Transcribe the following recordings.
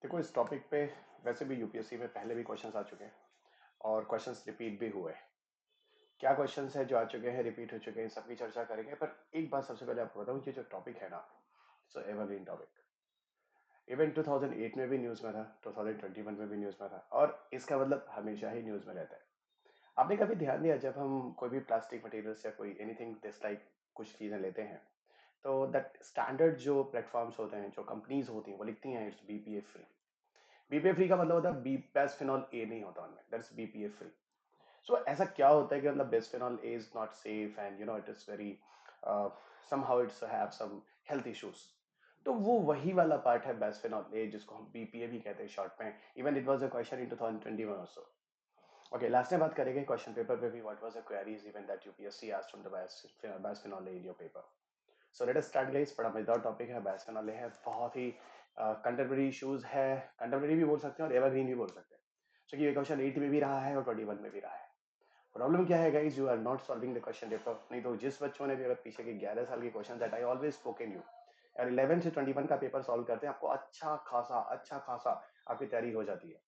देखो इस टॉपिक पे वैसे भी यूपीएससी में पहले भी क्वेश्चंस आ चुके हैं और क्वेश्चंस रिपीट भी हुए। क्या क्वेश्चंस है जो आ चुके हैं, रिपीट हो चुके हैं, सबकी चर्चा करेंगे। पर एक बात सबसे पहले आपको बताऊं, ये जो टॉपिक है ना, इट्स एवरग्रीन टॉपिक। इवन 2008 में भी न्यूज में था, 2021 में भी न्यूज में था, और इसका मतलब हमेशा ही न्यूज में रहता है। आपने कभी ध्यान दिया, जब हम कोई भी प्लास्टिक मटेरियल्स या कोई एनीथिंग दिस लाइक कुछ चीजें लेते हैं, तो दैट स्टैंडर्ड जो प्लेटफॉर्म्स होते हैं, जो कंपनीज होती हैं, वो लिखती हैं it's BPA free. BPA free का मतलब होता है बी बिस्फेनॉल ए नहीं होता उनमें, दैट्स बीपीए फ्री। सो ऐसा क्या होता है कि मतलब bisphenol A is not safe and it is very somehow it's have some health issues. तो वो वही वाला पार्ट है बिस्फेनॉल ए, जिसको हम बीपीए भी कहते हैं शॉर्ट में। Even it was a question in 2021 also. Okay, last में बात करेंगे क्वेश्चन पेपर पे भी, what was the queries even that UPSC asked from the bisphenol A in your paper. So let us start guys. बड़ा मजेदार topic है, bisphenol A है, बहुत ही कंटेम्परेरी इश्यूज है। कंटेम्परेरी भी बोल सकते हैं और एवरग्रीन भी बोल सकते हैं। So ये क्वेश्चन 8 में भी रहा है और 21 में भी रहा है। प्रॉब्लम क्या है guys, you are not solving the question paper. नहीं तो जिस बच्चों ने भी अगर पीछे के 11 साल के question that I always spoken you, और 11 से 21 का पेपर सॉल्व करते हैं, आपको अच्छा खासा आपकी तैयारी हो जाती है।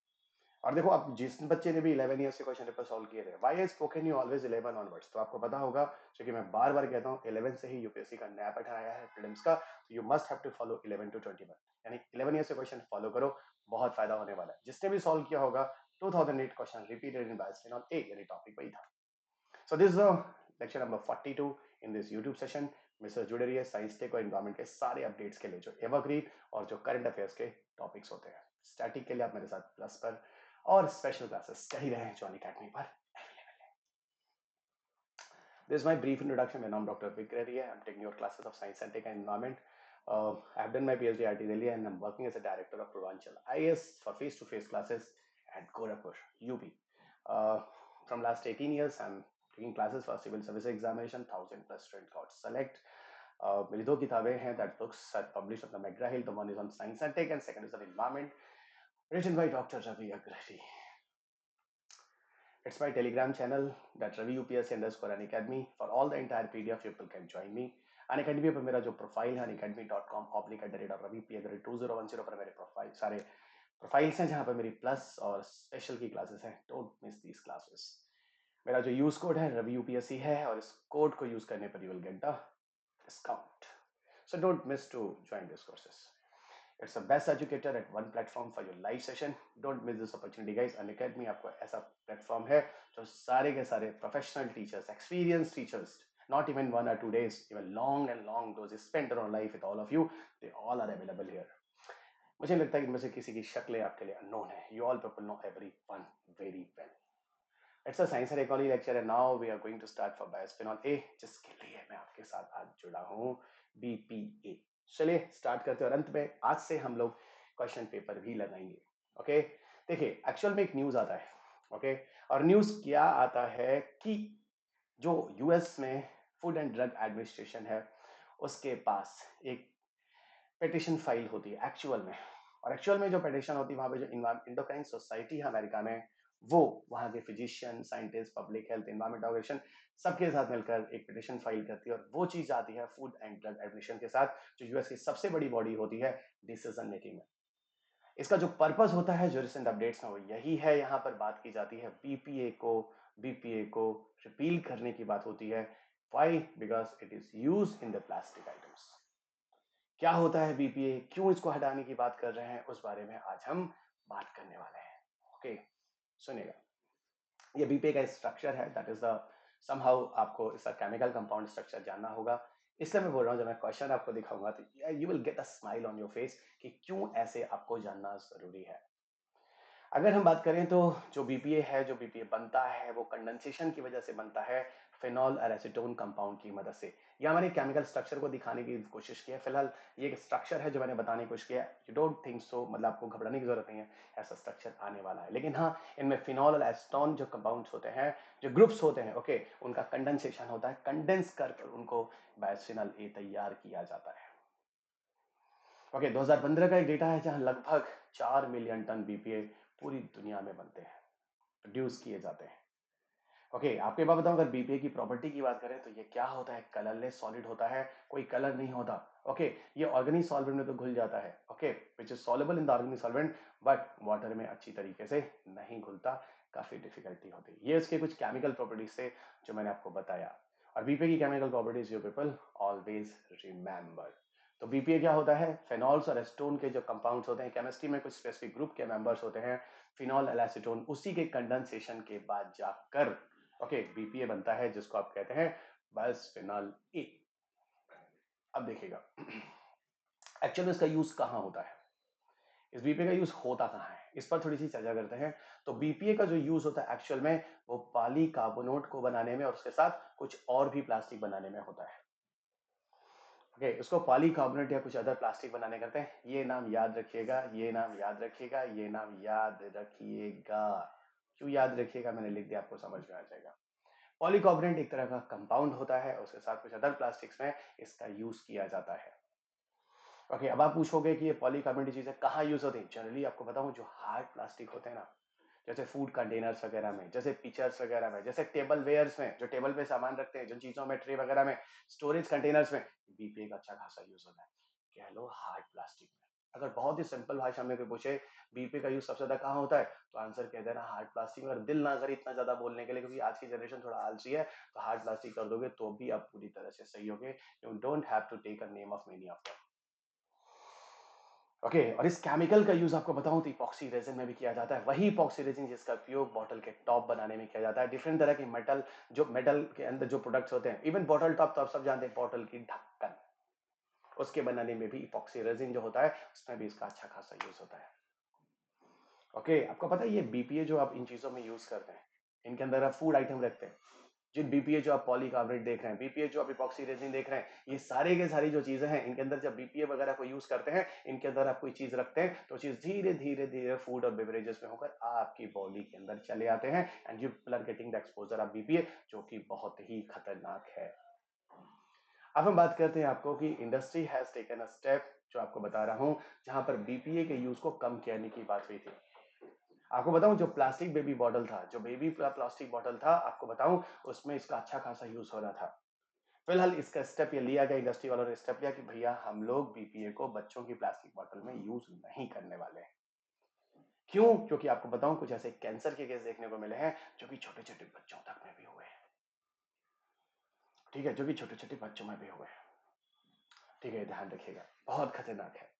और देखो, आप जिस बच्चे ने भी 11 ईयर्स के क्वेश्चन पेपर सॉल्व किए थे, why I spoken you always 11 onwards, तो आपको पता होगा, क्योंकि मैं बार बार कहता हूँ 11 से ही यूपीएससी का नया पैटर्न आया है प्रीलिम्स का। तो you must have to follow 11 to 21, यानी 11 ईयर्स से क्वेश्चन फॉलो करो, बहुत फायदा होने वाला है। जिसने भी सॉल्व किया होगा 2008 क्वेश्चन रिपीटेड इन बायोस्फीनॉल ए, यानी टॉपिक वही था। So this the lecture number 42 in this YouTube session. Mister जुड़े रहिए साइंस टेक और एनवायरमेंट के सारे अपडेट्स के लिए, जो एवरग्रीन और जो करंट अफेयर्स के टॉपिक्स होते हैं। स्टैटिक के लिए आप मेरे साथ प्लस पर, और स्पेशल क्लासेस कह ही रहे हैं जॉन अकेडमी पर अवेलेबल है। This my brief introduction. मेरा नाम डॉक्टर विक्रम है। I am taking your classes of science and tech and environment. I have done my PhD at IIT Delhi and I'm working as a director of Purvanchal IAS for face-to-face classes at Gorakhpur, UP. Uh, from last 18 years, I'm taking classes for civil service examination. 1,000+ students got select. मेरी दो किताबें हैं that books are published on the McGraw-Hill. The one is on science and tech and second is on environment, written by Dr. Ravi Agrati. It's my Telegram channel, that Ravi UPSC underscore Unacademy. For all the entire PDF, people can join me. Unacademy पर मेरा जो profile है unacademy.com/ravi_p2010 पर मेरे profile सारे profiles हैं, जहाँ पर मेरी प्लस और स्पेशल की क्लासेस हैं। Don't miss these classes. मेरा जो यूज कोड है रवि यूपीएससी है, और इस कोड को यूज करने पर you will get the discount. So don't miss to join this courses. It's the best educator at one platform for your live session. Don't miss this opportunity, guys. Unacademy आपको ऐसा platform है जो सारे के सारे professional teachers, experience teachers, not even 1 or 2 days, even long those spent in our life with all of you, they all are available here. मुझे लगता है कि इनमें से किसी की शक्लें आपके लिए अननोन है. You all people know everyone very well. It's a science and ecology lecture and now we are going to start for bisphenol A, जिसके लिए मैं आपके साथ आज जुड़ा हूँ, BPA. चलिए स्टार्ट करते हैं, और अंत में आज से हम लोग क्वेश्चन पेपर भी लगाएंगे. ओके, देखिए एक्चुअल में एक न्यूज आता है. ओके, और न्यूज क्या आता है कि जो यूएस में फूड एंड ड्रग एडमिनिस्ट्रेशन है, उसके पास एक पिटिशन फाइल होती है एक्चुअल में. और एक्चुअल में जो पिटिशन होती है, वहां पे जो इंडोक्राइन सोसाइटी है अमेरिका में, वो वहां के physician, scientist, public health, environment organisation सबके साथ मिलकर एक पिटिशन फाइल करती है, और वो चीज आती है फूड एंड ड्रग एडमिनिस्ट्रेशन के साथ, जो यूएस की सबसे बड़ी बॉडी होती है डिसीजन मेकिंग में. इसका जो पर्पस होता है, जो रिसेंट अपडेट्स में, वो यही है. यहाँ पर बात की जाती है बीपीए को रिपील करने की बात होती है. Why? Because it is use in the plastic items. क्या होता है बीपीए, क्यों इसको हटाने की बात कर रहे हैं, उस बारे में आज हम बात करने वाले हैं. ओके, सुनिएगा. ये बीपीए का स्ट्रक्चर है, दैट इज द समहाउ आपको इसका केमिकल कंपाउंड स्ट्रक्चर जानना होगा. इसलिए मैं बोल रहा हूँ, जब मैं क्वेश्चन आपको दिखाऊंगा तो you will get a smile on your face कि क्यों ऐसे आपको जानना जरूरी है. अगर हम बात करें तो जो बीपीए है, जो बीपीए बनता है, वो कंडेंसेशन की वजह से बनता है, फिनॉल और एसीटोन कंपाउंड की मदद से. यह मैंने केमिकल स्ट्रक्चर को दिखाने की कोशिश की है. फिलहाल ये एक स्ट्रक्चर है जो मैंने बताने की कोशिश किया है. यू डोंट थिंक सो, मतलब आपको घबराने की जरूरत नहीं है, ऐसा स्ट्रक्चर आने वाला है. लेकिन हाँ, इनमें फिनॉल और एसीटोन जो कंपाउंड्स होते हैं, जो ग्रुप्स होते हैं, ओके, उनका कंडेंसेशन होता है. कंडेंस कर उनको बायोफिनॉल ए तैयार किया जाता है. ओके, 2015 का एक डेटा है जहां लगभग 4 मिलियन टन बीपीए पूरी दुनिया में बनते हैं, प्रोड्यूस किए जाते हैं. ओके, आपको एक बात बताऊं, अगर बीपीए की प्रॉपर्टी की बात करें तो ये क्या होता है, कलरलेस सॉलिड होता है, कोई कलर नहीं होता. ओके, ये ऑर्गेनिक सॉल्वेंट में तो घुल जाता है, okay, which is soluble in the organic solvent, but water में अच्छी तरीके से नहीं घुलता, काफी डिफिकल्टी होती है। ये इसके कुछ केमिकल प्रॉपर्टीज थे जो मैंने आपको बताया। और बीपीए की chemical properties you people always remember. तो बीपीए क्या होता है? फेनॉल्स और एस्टोन के जो कंपाउंड्स होते हैं, केमिस्ट्री में कुछ स्पेसिफिक ग्रुप के मेंबर्स होते हैं, फिनॉल एलासीटोन, उसी के कंडेंसेशन के बाद जाकर ओके बीपीए बनता है, जिसको आप कहते हैं बाइस्फेनॉल ए। अब देखिएगा एक्चुअली में इसका यूज कहां होता है, इस बीपीए का यूज होता कहां है, इस पर थोड़ी सी चर्चा करते हैं। तो बीपीए का जो यूज होता है एक्चुअल में वो पॉलीकार्बोनेट को बनाने में और उसके साथ कुछ और भी प्लास्टिक बनाने में होता है। ओके, उसको पॉलीकार्बोनेट या कुछ अदर प्लास्टिक बनाने करते हैं। ये नाम याद रखिएगा, ये नाम याद रखिएगा, ये नाम याद रखिएगा। क्यों याद रखिएगा, मैंने लिख दिया, आपको समझ में आ जाएगा। पॉलीकार्बोनेट एक तरह का कंपाउंड होता है, उसके साथ कुछ अदर प्लास्टिक्स में इसका यूज किया जाता है। ओके, अब आप पूछोगे कि ये पॉलीकार्बोनेट चीजें कहाँ यूज होती हैं। जनरली आपको बताऊं, जो हार्ड प्लास्टिक होते हैं ना, जैसे फूड कंटेनर्स वगैरह में, जैसे पिक्चर्स वगैरह में, जैसे टेबल वेयर्स में, जो टेबल पे सामान रखते हैं, जिन चीजों में, ट्रे वगैरह में, स्टोरेज कंटेनर्स में, बीपीए का अच्छा खासा यूज होता है। कह लो हार्ड प्लास्टिक में। अगर बहुत ही सिंपल भाषा में कोई पूछे बीपीए का यूज सबसे ज्यादा कहाँ होता है, तो आंसर कह देना हार्ड प्लास्टिक में। अगर दिल ना करे इतना ज्यादा बोलने के लिए, क्योंकि आज की जनरेशन थोड़ा आलसी है, तो हार्ड प्लास्टिक कर दोगे तो भी आप पूरी तरह से सही होगे। You don't have to take a name of many of them. Okay, और इस केमिकल का यूज आपको बताऊं तो इपॉक्सी रेजिन में भी किया जाता है। वही इपॉक्सी रेजिन जिसका उपयोग बॉटल के टॉप बनाने में किया जाता है। डिफरेंट तरह के मेटल, जो मेटल के अंदर जो प्रोडक्ट्स होते हैं, इवन बॉटल टॉप तो आप सब जानते हैं, बॉटल की ढक्कन, उसके बनाने में भी इपॉक्सी रेजिन जो होता है, उसमें भी इसका अच्छा खासा यूज होता है। ओके, आपको पता है ये बीपीए जो आप इन चीजों में यूज करते हैं, इनके अंदर आप फूड आइटम रखते हैं, जिन बीपीए जो आप पॉलीकार्बोनेट देख रहे हैं, बीपीए जो आप इपॉक्सी रेजिन देख रहे हैं, ये सारे के सारी जो चीजें हैं, इनके अंदर जब बीपीए वगैरह को यूज करते हैं, इनके अंदर आप कोई चीज रखते हैं, तो चीज धीरे धीरे धीरे फूड और बेवरेजेस में होकर आपकी बॉडी के अंदर चले आते हैं, and you are getting the exposure of BPA, जो कि बहुत ही खतरनाक है। अब हम बात करते हैं आपको कि industry has taken a step, जो आपको बता रहा हूं, जहां पर बीपीए के यूज को कम करने की बात हुई थी। आपको बताऊं, जो प्लास्टिक बेबी बॉटल था, जो बेबी प्लास्टिक बॉटल था, आपको बताऊं उसमें इसका अच्छा खासा यूज हो रहा था। फिलहाल इसका स्टेप ये लिया गया, इंडस्ट्री वालों ने स्टेप लिया कि भैया हम लोग बीपीए को बच्चों की प्लास्टिक बॉटल में यूज नहीं करने वाले हैं। क्यों? क्योंकि आपको बताऊं कुछ ऐसे कैंसर के केस देखने को मिले हैं जो कि छोटे छोटे बच्चों तक में भी हुए हैं। ठीक है, जो कि छोटे छोटे बच्चों में भी हुए हैं। ठीक है, ध्यान रखिएगा, बहुत खतरनाक है।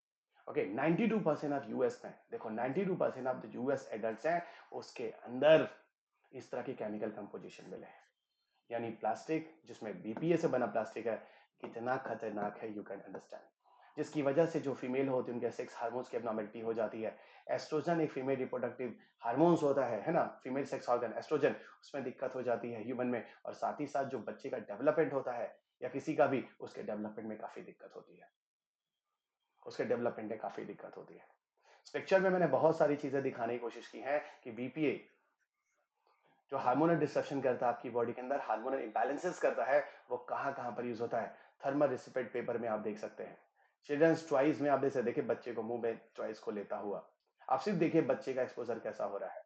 ओके, 92% ऑफ यूएस में, देखो 92% ऑफ द यूएस एडल्ट्स हैं, उसके अंदर इस तरह की केमिकल कंपोजिशन मिले हैं। यानी प्लास्टिक, जिसमें बीपीए से बना प्लास्टिक है, कितना खतरनाक है, यू कैन अंडरस्टैंड। जिसकी वजह से जो फीमेल होती है, उनके सेक्स हार्मोन्स की एब्नॉर्मलिटी हो जाती है। एस्ट्रोजन एक फीमेल रिप्रोडक्टिव हार्मोन्स होता है ना, फीमेल सेक्स ऑर्गन एस्ट्रोजन, उसमें दिक्कत हो जाती है ह्यूमन में, और साथ ही साथ जो बच्चे का डेवलपमेंट होता है, या किसी का भी, उसके डेवलपमेंट में काफी दिक्कत होती है, उसके डेवलपमेंट में काफी दिक्कत होती है। इस पिक्चर में मैंने बहुत सारी चीजें दिखाने की कोशिश की है कि बीपीए जो हार्मोनल डिस्ट्रक्शन करता है आपकी बॉडी के अंदर, हार्मोनल इंबैलेंसेस करता है, वो कहां कहां पर यूज होता है। थर्मल रिसिपेट पेपर में आप देख सकते हैं, चिल्ड्रंस टॉयज में आप देख सकते, देखिए बच्चे को मुंह में टॉयज को लेता हुआ, आप सिर्फ देखिए बच्चे का एक्सपोजर कैसा हो रहा है।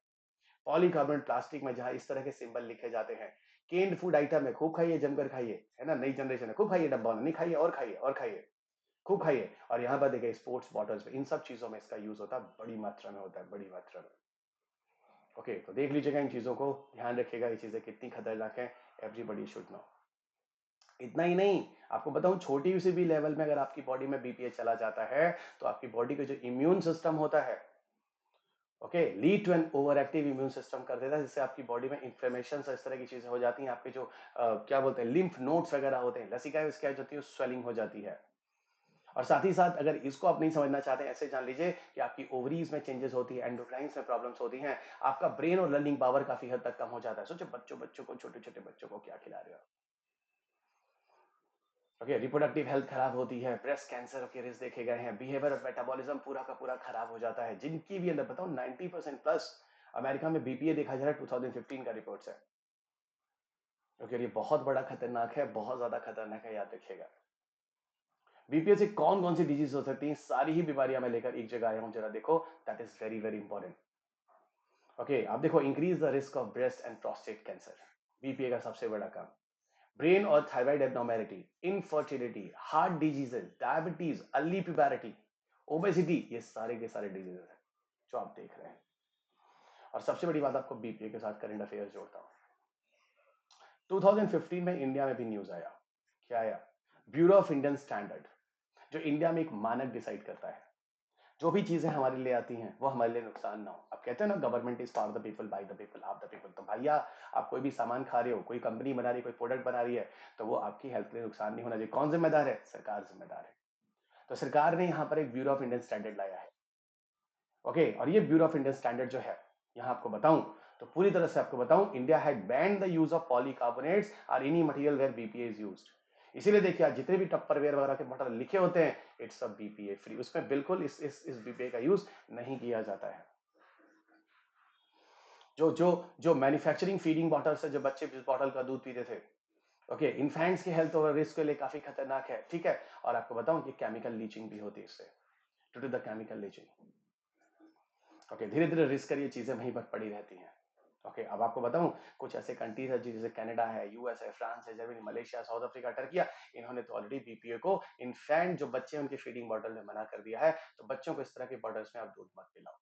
पॉलीकार्बोनेट प्लास्टिक में जहां इस तरह के सिंबल लिखे जाते हैं, केन्ड फूड आइटम है, खूब खाइए, जमकर खाइए, है ना, नई जनरेशन है, खूब खाइए, डब्बा नहीं खाइए, और खाइए और खाइए, खूब खाइए। और यहाँ पर देखिए स्पोर्ट्स बॉटल्स में, इन सब चीजों में इसका यूज होता है, बड़ी मात्रा में होता है, बड़ी मात्रा में। ओके, तो देख लीजिएगा इन चीजों को, ध्यान रखिएगा ये चीजें कितनी खतरनाक है, एवरीबॉडी शुड नो। इतना ही नहीं, आपको बताऊं छोटी सी भी लेवल में अगर आपकी बॉडी में बीपीए चला जाता है, तो आपकी बॉडी का जो इम्यून सिस्टम होता है, okay, lead to an over active immune system कर देता है, जिससे आपकी बॉडी में इन्फ्लेमेशन इस तरह की चीजें हो जाती हैं, आपके जो क्या बोलते हैं, लिम्फ नोड्स वगैरह होते हैं, लसिकाएं उसकी होती है, स्वेलिंग हो जाती है। और साथ ही साथ अगर इसको आप नहीं समझना चाहते, ऐसे जान लीजिए कि आपकी ओवरीज में चेंजेस होती है, एंडोक्राइन्स में प्रॉब्लम्स होती हैं, आपका ब्रेन और लर्निंग पावर काफी हद तक कम हो जाता है। सोचो बच्चों बच्चों को, छोटे छोटे बच्चों को क्या खिला रहे हो। ओके, रिप्रोडक्टिव हेल्थ खराब होती है, ब्रेस्ट कैंसर के रिस्क देखे गए हैं, बिहेवियर और मेटाबॉलिज्म पूरा का पूरा खराब हो जाता है। जिनकी भी अंदर बताओ 90% प्लस अमेरिका में बीपीए देखा जा रहा है, 2015 का रिपोर्ट है। ओके, ये बहुत बड़ा खतरनाक है, बहुत ज्यादा खतरनाक है, याद रखिएगा। बीपीए से कौन कौन सी डिजीज हो सकती है, सारी ही बीमारियां मैं लेकर एक जगह आया हूं, जरा देखो, that is very very important. Okay, आप देखो, increase the risk of breast and prostate cancer, BPA का सबसे बड़ा काम। ब्रेन और thyroid abnormality, infertility, heart diseases, diabetes, early puberty, obesity, ये सारे के सारे डिजीजेस हैं जो आप देख रहे हैं। और सबसे बड़ी बात, आपको बीपीए के साथ करंट अफेयर्स जोड़ता हूं। 2015 में इंडिया में भी न्यूज आया। क्या आया? ब्यूरो ऑफ इंडियन स्टैंडर्ड, जो इंडिया में एक मानक डिसाइड करता है, जो भी चीजें हमारे लिए आती हैं वो हमारे लिए नुकसान ना हो। अब कहते हैं ना, government is for the people, by the people, of the people. तो भैया, आप कोई भी सामान खा रहे हो, कोई कंपनी बना रही है, कोई प्रोडक्ट बना रही है, तो वो आपकी हेल्थ के लिए नुकसान नहीं होना चाहिए। कौन जिम्मेदार है? सरकार जिम्मेदार है। तो सरकार ने यहाँ पर एक ब्यूरो ऑफ इंडियन स्टैंडर्ड लाया है। ओके, और ये ब्यूरो ऑफ इंडियन स्टैंडर्ड जो है, यहाँ आपको बताऊं तो पूरी तरह से आपको बताऊं, India had banned the use of polycarbonates और any material where BPA is used. इसीलिए देखिए, आज जितने भी टप्परवेयर वगैरह के बॉटल लिखे होते हैं, इट्स अ बीपीए फ्री, उसमें बिल्कुल इस बीपीए का यूज नहीं किया जाता है। जो जो जो मैन्युफैक्चरिंग फीडिंग बॉटल से जो बच्चे जिस बॉटल का दूध पीते थे, ओके, इन्फेंट्स की हेल्थ और रिस्क के लिए काफी खतरनाक है, ठीक है। और आपको बताऊं कि केमिकल लीचिंग भी होती है इससे, to do the chemical leaching. Okay, धीरे धीरे रिस्क कर ये चीजें वहीं पर पड़ी रहती हैं। ओके, अब आपको बताऊं, कुछ ऐसे कंट्रीज है जैसे कनाडा है, यूएस है, फ्रांस है, Germany, Malaysia, south Africa, Türkiye, इन्होंने तो ऑलरेडी बीपीए को इनफैंट जो बच्चे उनके फीडिंग बॉटल में मना कर दिया है। तो बच्चों को इस तरह के बॉटल्स में आप दूध मत पिलाओ।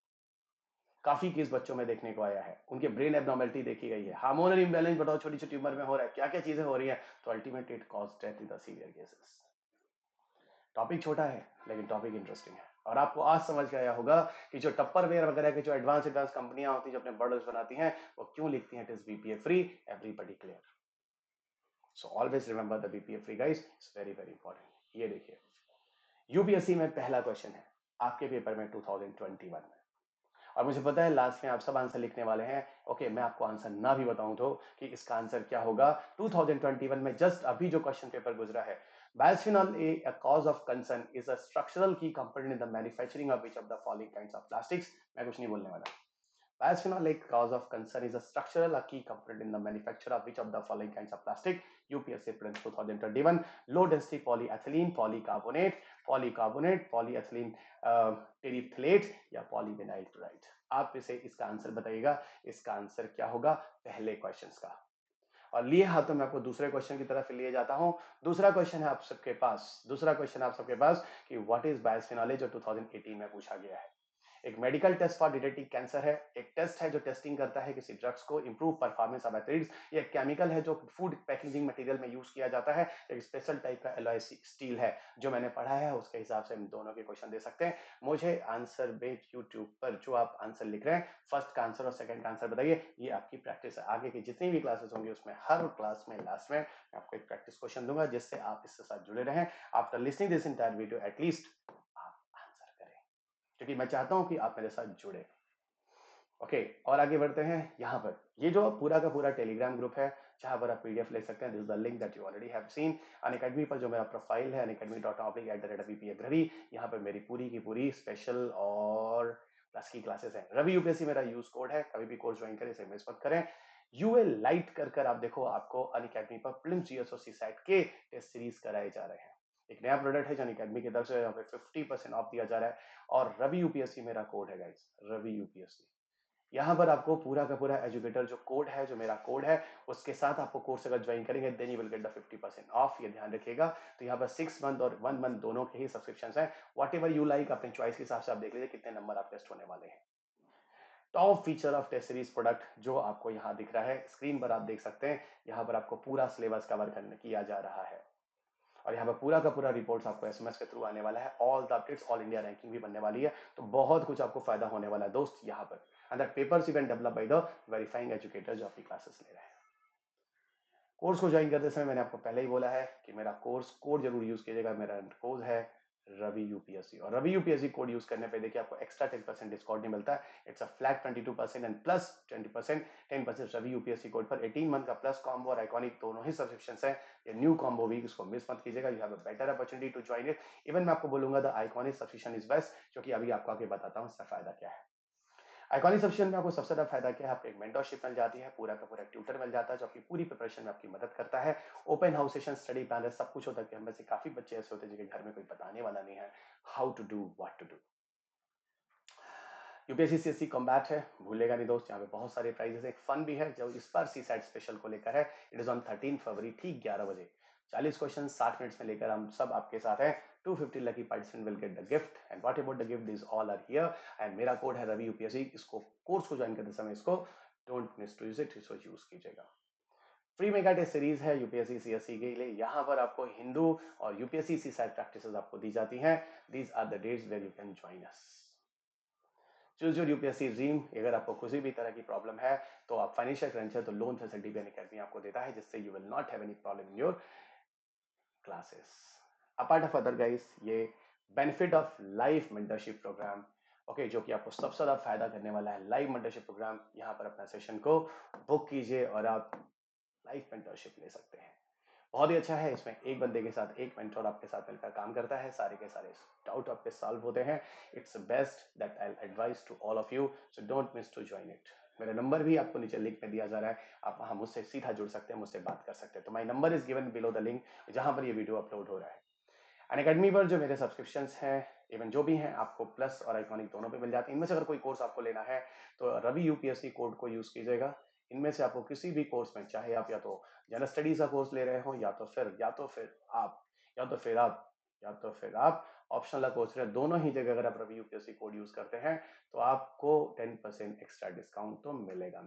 काफी केस बच्चों में देखने को आया है, उनके ब्रेन एबनॉर्मेलिटी देखी गई है, हार्मोनल इंबैलेंस बताओ छोटी छोटी उम्र में हो रहा है, क्या क्या चीजें हो रही है। तो ultimately it cause death in the severe cases. Topic छोटा है लेकिन टॉपिक इंटरेस्टिंग है। और आपको आज समझ में आया होगा कि जो टप्परवेयर वगैरह की जो एडवांस एडवांस कंपनियां होती हैं, जो अपने बॉटल्स बनाती हैं, वो क्यों लिखती हैं it is BPA free, everybody clear. So always remember the BPA free guys, it's very very important. ये देखिए, यूपीएससी में पहला क्वेश्चन है आपके पेपर में 2021 में, और मुझे पता है लास्ट में आप सब आंसर लिखने वाले हैं। ओके, मैं आपको आंसर ना भी बताऊं तो कि इसका आंसर क्या होगा। 2021 में जस्ट अभी जो क्वेश्चन पेपर गुजरा है, bisphenol A, a cause of concern, is a structural key component in the manufacturing of which of the following kinds of plastics। मैं कुछ नहीं बोलने वाला। Bisphenol A, cause of concern, is a structural a key component in the manufacture of which of the following kinds of plastic। UPSC Prelims 2021, low density polyethylene, polycarbonate, polyethylene terephthalate या polyvinyl chloride। आप इसे इसका answer बताइएगा, इसका answer क्या होगा पहले questions का। और लिए हाथों में आपको दूसरे क्वेश्चन की तरफ लिए जाता हूं। दूसरा क्वेश्चन है आप सबके पास, दूसरा क्वेश्चन आप सबके पास कि व्हाट इज बायोस्फिनॉल, जो 2018 में पूछा गया है। एक medical test for detecting cancer है, एक टेस्ट है जो टेस्टिंग करता है किसी ड्रग्स को, इंप्रूव परफॉर्मेंस ऑफ एथलीट्स। ये केमिकल है जो फूड पैकेजिंग मटेरियल में यूज किया जाता है, एक स्पेशल टाइप का एलॉय स्टील है। जो मैंने पढ़ा है उसके हिसाब से हम दोनों के क्वेश्चन दे सकते हैं। मुझे आंसर बेच यूट्यूब पर जो आप आंसर लिख रहे हैं, फर्स्ट का आंसर और सेकंड का आंसर बताइए। ये आपकी प्रैक्टिस है, आगे की जितनी भी क्लासेस होंगी उसमें हर क्लास में लास्ट में मैं आपको एक प्रैक्टिस क्वेश्चन दूंगा, जिससे आप इसके साथ जुड़े रहें। After listening this entire video at least आप आंसर करें, क्योंकि मैं चाहता हूं कि आप मेरे साथ जुड़े। ओके, और आगे बढ़ते हैं। यहाँ पर ये जो पूरा का पूरा टेलीग्राम ग्रुप है, जहां पर आप पीडीएफ ले सकते हैं। This is the link that you already have seen. Unacademy पर जो मेरा प्रोफाइल है, unacademy.com/@bpagrari, यहाँ पर मेरी पूरी की पूरी स्पेशल और प्लस की क्लासेस हैं। रवि यूपीएससी मेरा यूज कोड है, कभी भी कोर्स ज्वाइन करें, इसे मिस मत करें। यूए लाइट कर आप देखो, आपको अनअकैडमी पर प्रिलिम्स जीएसओसी सेट के टेस्ट सीरीज कराए जा रहे हैं। एक नया प्रोडक्ट है जो अनअकैडमी की तरफ से यहाँ पे 50% ऑफ दिया जा रहा है। और रवि यूपीएससी मेरा कोड है गाइस, रवि यूपीएससी। यहाँ पर आपको पूरा का पूरा एजुकेटर जो कोड है, जो मेरा कोड है, उसके साथ आपको कोर्स अगर ज्वाइन करेंगे then you will get the 50% off. ये ध्यान रखिएगा। तो यहाँ पर 6 मंथ और 1 मंथ दोनों के ही सब्सक्रिप्शन है। वॉट एवर यू लाइक, अपने चॉइस के हिसाब से आप देख लीजिए कितने नंबर आप टेस्ट होने वाले हैं। Top feature of test series product जो आपको यहाँ दिख रहा है, स्क्रीन पर आप देख सकते हैं। यहाँ पर आपको पूरा सिलेबस कवर करने किया जा रहा है, और यहाँ पर पूरा का पूरा रिपोर्ट्स आपको एसएमएस के थ्रू आने वाला है। All the updates, all India ranking भी बनने वाली है। तो बहुत कुछ आपको फायदा होने वाला है दोस्त यहाँ पर। And that papers you can develop by the verifying educator जो आपकी क्लासेस ले रहे हैं। कोर्स को ज्वाइन करते समय मैंने आपको पहले ही बोला है कि मेरा कोर्स कोड जरूर यूज कीजिएगा। मेरा कोड है रवि यूपीएससी, और रवि यूपीएससी कोड यूज करने पे देखिए आपको एक्स्ट्रा 10% डिस्काउंट नहीं मिलता है। It's a flat 22% and plus 20%। 10% Ravi UPSC code पर 18 मंथ का प्लस कॉम्बो और आइकॉनिक दोनों ही सब्सक्रिप्शन है। ये न्यू कॉम्बो वीक, इसको मिस मत कीजिएगा। You have a better opportunity to join it. Even मैं आपको बोलूंगा the iconic subscription is best, क्योंकि अभी आपको आगे बताता हूँ इसका फायदा क्या है। आइकॉनिक सब्सक्रिप्शन में आपको सबसे ज्यादा फायदा क्या है, आपको एक मेंटरशिप मिल जाती है, पूरा का पूरा ट्यूटर मिल जाता है जो आपकी पूरी प्रिपरेशन में आपकी मदद करता है। Open house session, study plan, सब कुछ होता है कि हम में से काफी बच्चे ऐसे होते हैं जिनके घर में कोई बताने वाला नहीं है how to do what to do. UPSC CSC combat है, भूलेगा नहीं दोस्त, यहाँ पे बहुत सारे प्राइजेस है, एक फन भी है जो इस बार सी सैट स्पेशल को लेकर है। इट इज ऑन 13 फरवरी ठीक 11 बजे, 40 क्वेश्चन 60 मिनट्स में लेकर हम सब आपके साथ हैं। 250 lucky participant will get the gift and what about the gift, is all are here and मेरा कोड है रवि यूपीएससी। इसको कोर्स को ज्वाइन करते समय इसको don't miss to use it, इसको यूज कीजिएगा। फ्री मेगा टेस्ट सीरीज है यूपीएससी सीएससी के लिए, यहाँ पर आपको हिंदू और यूपीएससी सी साइड प्रैक्टिसेस आपको दी जाती हैं। These are the dates where you can join us. Choose your UPSC dream. अगर आपको किसी भी तरह की प्रॉब्लम है तो आप फाइनेंशियल क्रंच है तो लोन फैसिलिटी भी अकेडमी आपको देता है, जिससे you will not have any problem in your classes. Apart of other guys, ये benefit of life mentorship programme, okay, जो कि आपको सबसे ज्यादा फायदा करने वाला है। लाइव मेंटरशिप प्रोग्राम, यहाँ पर अपना सेशन को बुक कीजिए और आप लाइफ मेंटरशिप ले सकते हैं। बहुत ही अच्छा है, इसमें एक बंदे के साथ एक मेंटर आपके साथ मिलकर काम करता है, सारे के सारे डाउट आपके सॉल्व होते हैं। It's best that I advise to all of you, so don't miss to join it. मेरा नंबर भी आपको नीचे लिंक में दिया जा रहा है, आप वहां मुझसे सीधा जुड़ सकते हैं, मुझसे बात कर सकते हैं। तो my number is given below the link जहां पर ये वीडियो अपलोड हो रहा है। अनअकैडमी पर जो मेरे सब्सक्रिप्शंस हैं, इवन जो भी हैं, आपको प्लस और आइकॉनिक दोनों पे मिल जाते हैं। इनमें से अगर कोई कोर्स आपको लेना है तो रवि यूपीएससी कोड को यूज कीजिएगा। इनमें से आपको किसी भी कोर्स में, चाहे आप या तो जनरल स्टडीज का कोर्स ले रहे हो या तो फिर आप या तो फिर आप या तो फिर आप ऑप्शनल का कोर्स ले रहे हो, दोनों ही जगह अगर आप रवि यूपीएससी कोड यूज करते हैं तो आपको 10% एक्स्ट्रा डिस्काउंट तो मिलेगा।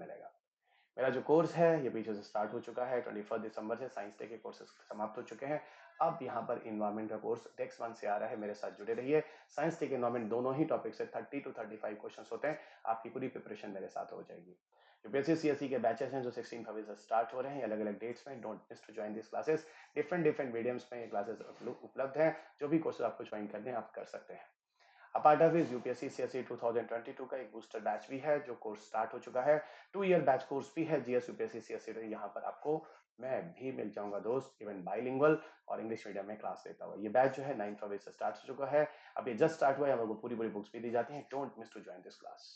मेरा जो कोर्स है ये पीछे से स्टार्ट हो चुका है, 21 दिसंबर से साइंस डे के कोर्सेज समाप्त हो चुके हैं। अब यहाँ पर इन्वायरमेंट का कोर्स डेक्स 1 से आ रहा है, मेरे साथ जुड़े रहिए। साइंस टेक इन्वायरमेंट दोनों ही टॉपिक से 30 टू 35 क्वेश्चंस होते हैं, आपकी पूरी प्रिपरेशन मेरे साथ हो जाएगी। यूपीएससी सीएससी के बैचेस हैं जो 16 फरवरी से स्टार्ट हो रहे हैं अलग अलग डेट्स में। Don't miss to join this classes. Different mediums में ये क्लासेस उपलब्ध हैं, जो भी कोर्सेज आपको ज्वाइन करने हैं आप कर सकते हैं। अपार्ट ऑफ इस यूपीएससी सीएससी 2022 का एक बूस्टर बैच भी है जो कोर्स स्टार्ट हो चुका है। 2 ईयर बैच कोर्स भी है जीएस यूपीएससी सीएससी। यहाँ पर आपको मैं भी मिल जाऊंगा दोस्त, इवन बाइलिंगुअल और इंग्लिश मीडियम में क्लास देता हुआ। ये बैच जो है 9 फरवरी से स्टार्ट हो चुका है, अब ये जस्ट स्टार्ट हुआ है, हमको पूरी बुक्स भी दी जाती हैं। Don't miss to join this class.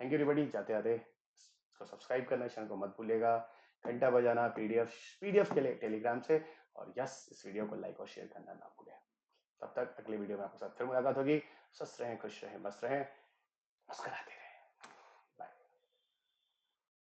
Thank you everybody. जाते जाते इसको सब्सक्राइब करना, चैनल को मत भूलिएगा, घंटा बजाना, पीडीएफ के लिए टेलीग्राम से, और यस, इस वीडियो को लाइक और शेयर करना ना भूलें। तब तक अगले वीडियो में आपके साथ फिर मुलाकात होगी। स्वस्थ रहें, खुश रहें, मस्त रहें, मुस्कुराते रहें।